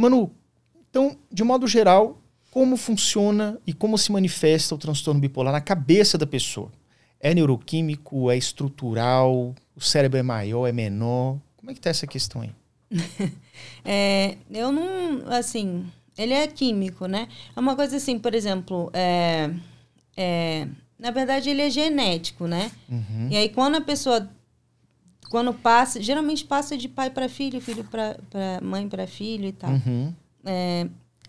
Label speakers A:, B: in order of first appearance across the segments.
A: Manu, então, de modo geral, como funciona e como se manifesta o transtorno bipolar na cabeça da pessoa? É neuroquímico, é estrutural, o cérebro é maior, é menor? Como é que tá essa questão aí?
B: Eu não, assim, ele é químico, né? É uma coisa assim, por exemplo, na verdade ele é genético, né?
A: Uhum.
B: E aí quando a pessoa, quando passa, geralmente passa de pai para filho, filho para mãe para filho e tal.
A: Uhum.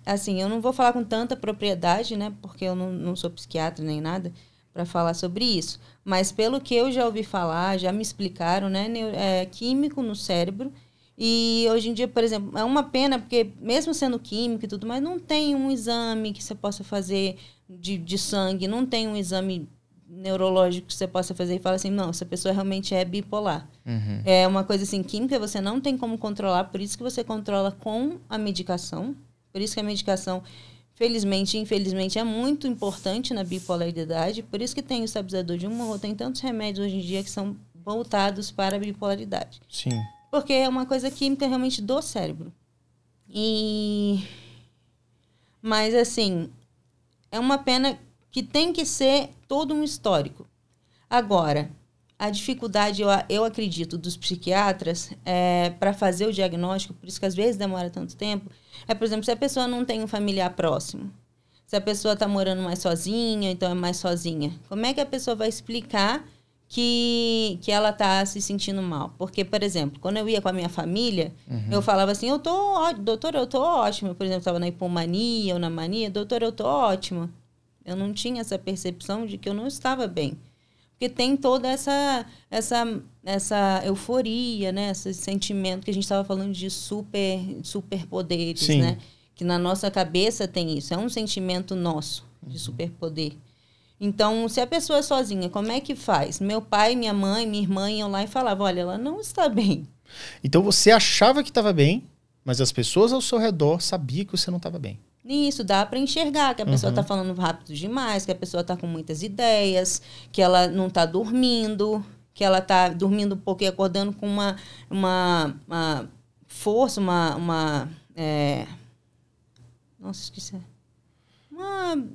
B: Assim, eu não vou falar com tanta propriedade, né? Porque eu não sou psiquiatra nem nada para falar sobre isso. Mas pelo que eu já ouvi falar, já me explicaram, né? É químico no cérebro. E hoje em dia, por exemplo, é uma pena, porque mesmo sendo químico e tudo, mas não tem um exame que você possa fazer de sangue, não tem um exame neurológico que você possa fazer e falar assim, não, essa pessoa realmente é bipolar.
A: Uhum.
B: É uma coisa assim, química você não tem como controlar, por isso que você controla com a medicação. Por isso que a medicação, felizmente e infelizmente, é muito importante na bipolaridade. Por isso que tem o estabilizador de humor, tem tantos remédios hoje em dia que são voltados para a bipolaridade.
A: Sim.
B: Porque é uma coisa química realmente do cérebro. Mas, assim, é uma pena que tem que ser todo um histórico. Agora, a dificuldade, eu acredito, dos psiquiatras para fazer o diagnóstico, por isso que às vezes demora tanto tempo, por exemplo, se a pessoa não tem um familiar próximo, se a pessoa está morando mais sozinha, então é mais sozinha, como é que a pessoa vai explicar que ela está se sentindo mal? Porque, por exemplo, quando eu ia com a minha família, eu falava assim, doutora, eu tô ótima. Por exemplo, estava na hipomania ou na mania, doutora, eu tô ótima. Eu não tinha essa percepção de que eu não estava bem. Porque tem toda essa euforia, né? Esse sentimento que a gente estava falando de superpoderes, né? Que na nossa cabeça tem isso. É um sentimento nosso de superpoder. Então, se a pessoa é sozinha, como é que faz? Meu pai, minha mãe, minha irmã iam lá e falavam, olha, ela não está bem.
A: Então você achava que estava bem, mas as pessoas ao seu redor sabiam que você não estava bem.
B: Isso, dá para enxergar que a pessoa está falando rápido demais, que a pessoa está com muitas ideias, que ela não está dormindo, que ela está dormindo um pouco e acordando com uma força, nossa, esqueci.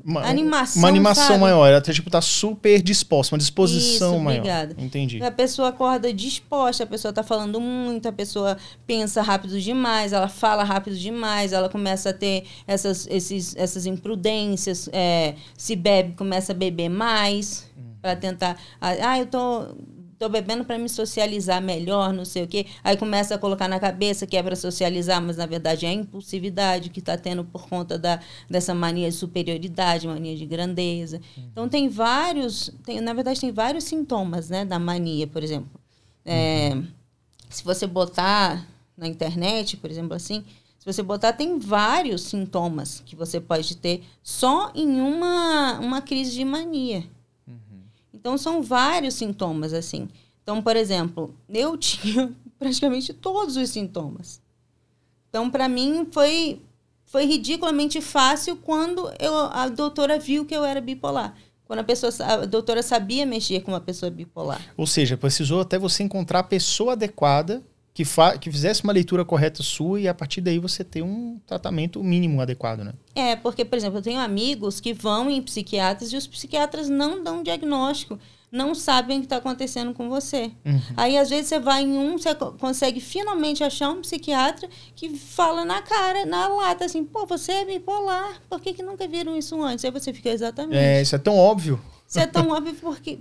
B: Uma animação,
A: uma animação
B: sabe?
A: maior. Ela tipo, tá super disposta, uma disposição
B: Isso,
A: maior.
B: obrigada.
A: Entendi.
B: A pessoa acorda disposta, a pessoa está falando muito, a pessoa pensa rápido demais, ela fala rápido demais, ela começa a ter essas imprudências, se bebe, começa a beber mais, para tentar... eu tô bebendo para me socializar melhor, não sei o quê. Aí começa a colocar na cabeça que é para socializar, mas na verdade é a impulsividade que está tendo por conta dessa mania de superioridade, mania de grandeza. Então na verdade tem vários sintomas, né, da mania, por exemplo. Se você botar na internet, por exemplo, assim, se você botar, tem vários sintomas que você pode ter só em uma crise de mania. Então, são vários sintomas, assim. Então, por exemplo, eu tinha praticamente todos os sintomas. Então, para mim, foi ridiculamente fácil quando a doutora viu que eu era bipolar. Quando a doutora sabia mexer com uma pessoa bipolar.
A: Ou seja, precisou até você encontrar a pessoa adequada que fizesse uma leitura correta sua e a partir daí você ter um tratamento mínimo adequado, né?
B: Porque, por exemplo, eu tenho amigos que vão em psiquiatras e os psiquiatras não dão diagnóstico, não sabem o que está acontecendo com você. Aí, às vezes, você vai em você consegue finalmente achar um psiquiatra que fala na cara, na lata, assim, pô, você é bipolar, por que nunca viram isso antes? Aí você fica exatamente...
A: Isso é tão óbvio.
B: Isso é tão óbvio porque...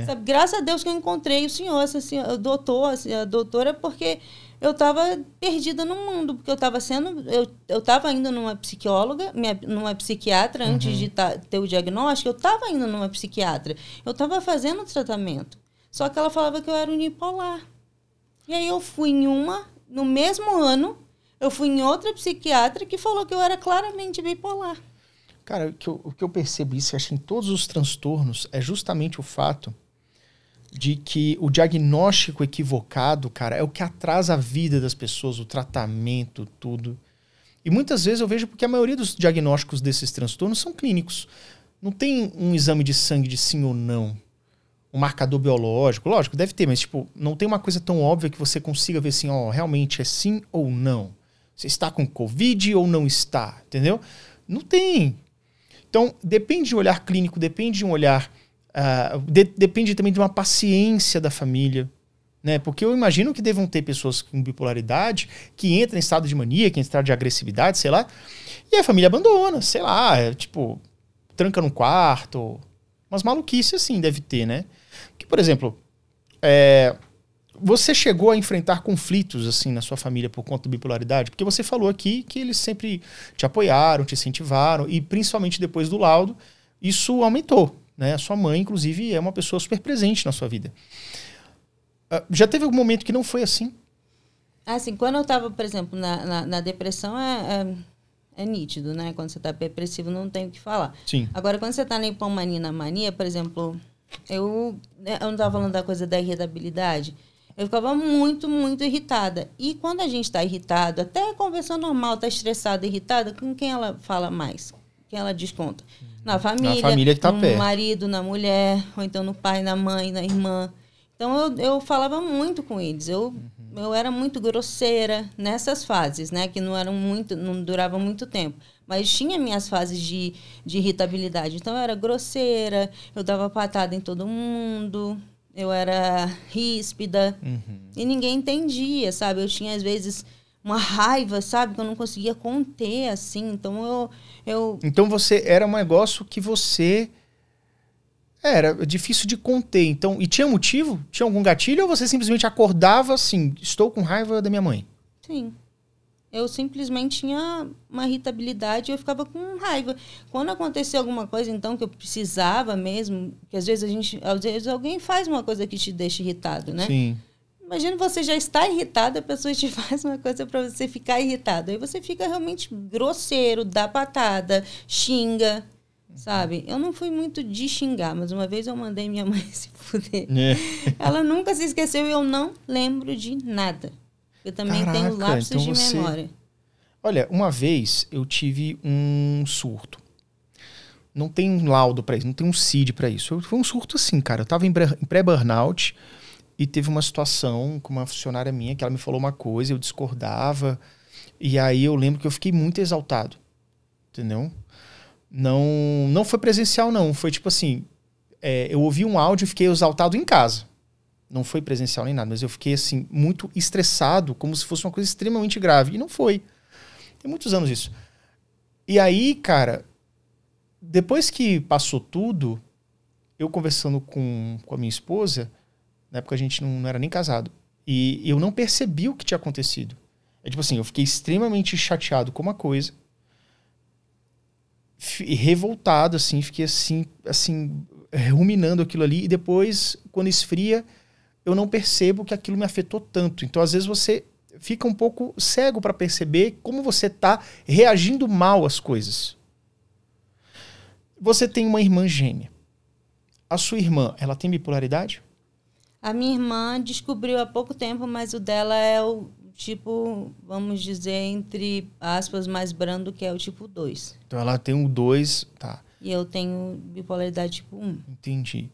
B: Sabe, graças a Deus que eu encontrei o senhor, o doutor, a doutora, porque eu estava perdida no mundo, porque eu estava indo numa psicóloga, numa psiquiatra, antes de ter o diagnóstico, eu estava indo numa psiquiatra, eu estava fazendo tratamento, só que ela falava que eu era unipolar. E aí eu fui no mesmo ano, eu fui em outra psiquiatra que falou que eu era claramente bipolar.
A: Cara, o que eu percebo isso, acho, em todos os transtornos, é justamente o fato de que o diagnóstico equivocado, cara, é o que atrasa a vida das pessoas, o tratamento, tudo. E muitas vezes eu vejo porque a maioria dos diagnósticos desses transtornos são clínicos. Não tem um exame de sangue de sim ou não. Um marcador biológico, lógico, deve ter, mas tipo, não tem uma coisa tão óbvia que você consiga ver assim, realmente é sim ou não. Você está com Covid ou não está? Entendeu? Não tem. Então, depende de um olhar clínico, depende de um olhar... depende também de uma paciência da família. Né? Porque eu imagino que devam ter pessoas com bipolaridade que entram em estado de mania, que entram em estado de agressividade, sei lá, e a família abandona, sei lá, tipo, tranca num quarto. Umas maluquices assim deve ter, né? Que, por exemplo, você chegou a enfrentar conflitos assim na sua família por conta da bipolaridade? Porque você falou aqui que eles sempre te apoiaram, te incentivaram, e principalmente depois do laudo, isso aumentou. Né? A sua mãe, inclusive, é uma pessoa super presente na sua vida. Já teve algum momento que não foi assim?
B: Assim, quando eu estava, por exemplo, na depressão, é nítido, né? Quando você está depressivo, não tem o que falar.
A: Sim.
B: Agora, quando você está na hipomania, na mania, por exemplo, eu não estava falando da coisa da irritabilidade, eu ficava muito, muito irritada. E quando a gente está irritado, até conversando normal, está estressada, irritada, com quem ela fala mais? Quem ela desconta? Na família
A: que tá
B: no
A: perto.
B: marido, na mulher, ou então no pai, na mãe, na irmã. Então, eu falava muito com eles. Eu era muito grosseira nessas fases, né? Que não duravam muito tempo. Mas tinha minhas fases de irritabilidade. Então, eu era grosseira, eu dava patada em todo mundo, eu era ríspida. E ninguém entendia, sabe? Eu tinha, às vezes, uma raiva, sabe? Que eu não conseguia conter, assim. Então,
A: Então, você era um negócio que você... Era difícil de conter. Então, e tinha motivo? Tinha algum gatilho? Ou você simplesmente acordava assim, estou com raiva da minha mãe?
B: Sim. Eu simplesmente tinha uma irritabilidade e eu ficava com raiva. Quando acontecia alguma coisa, então, que eu precisava mesmo, que às vezes alguém faz uma coisa que te deixa irritado, né?
A: Sim.
B: Imagina você já está irritado, a pessoa te faz uma coisa para você ficar irritado. Aí você fica realmente grosseiro, dá patada, xinga. Sabe? Eu não fui muito de xingar, mas uma vez eu mandei minha mãe se fuder. Ela nunca se esqueceu e eu não lembro de nada. Eu também tenho lapsos então de memória.
A: Olha, uma vez eu tive um surto. Não tem um laudo pra isso, não tem um CID pra isso. Foi um surto assim, cara. Eu tava em pré-burnout e teve uma situação com uma funcionária minha que ela me falou uma coisa, eu discordava. E aí eu lembro que eu fiquei muito exaltado. Entendeu? Não foi presencial, não. Foi tipo assim, eu ouvi um áudio e fiquei exaltado em casa. Não foi presencial nem nada, mas eu fiquei assim, muito estressado, como se fosse uma coisa extremamente grave. E não foi. Tem muitos anos isso. E aí, cara, depois que passou tudo, eu conversando com a minha esposa, na época a gente não era nem casado, e eu não percebi o que tinha acontecido. É tipo assim, eu fiquei extremamente chateado com uma coisa, revoltado, assim, fiquei assim, ruminando aquilo ali, e depois, quando esfria, eu não percebo que aquilo me afetou tanto. Então, às vezes, você fica um pouco cego para perceber como você está reagindo mal às coisas. Você tem uma irmã gêmea. A sua irmã, ela tem bipolaridade?
B: A minha irmã descobriu há pouco tempo, mas o dela é o tipo, vamos dizer, entre aspas, mais brando, que é o tipo 2.
A: Então ela tem o 2, tá.
B: E eu tenho bipolaridade tipo 1.
A: Entendi.